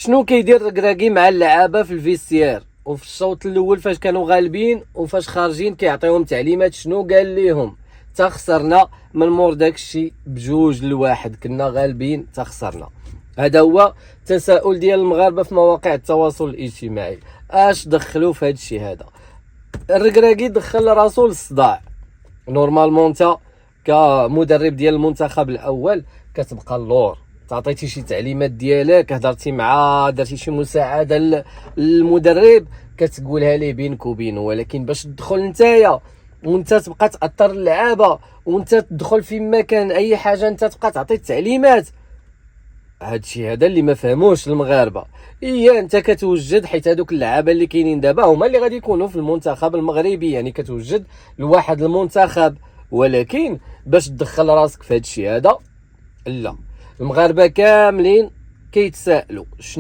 شنو كيدير ركراكي مع اللعابه في الفيستير وفي الشوط الاول فاش كانوا غالبين وفاش خارجين كيعطيهم تعليمات؟ شنو قال لهم؟ خسرنا من مور داكشي ب2-1، كنا غالبين خسرنا. هذا هو التساؤل ديال المغاربه في مواقع التواصل الاجتماعي. اش دخلوا في هذا الشيء هذا؟ الركراكي دخل راسو للصداع. نورمالمون انت كمدرب ديال المنتخب الاول كتبقى اللور، تعطيتي شي تعليمات ديالك، هضرتي مع درتي شي مساعده للمدرب كتقولها ليه بينك وبينه، ولكن باش تدخل نتايا وانت تبقى تاثر اللعابه وانت تدخل في مكان اي حاجه انت تبقى تعطي التعليمات، هادشي هذا اللي ما فهموش المغاربه. انت كتوجد، حيت هذوك اللعابه اللي كاينين دابا هما اللي غادي يكونوا في المنتخب المغربي، يعني كتوجد لواحد المنتخب، ولكن باش تدخل راسك في هادشي هذا لا. المغاربه كاملين كيتسائلوا شنو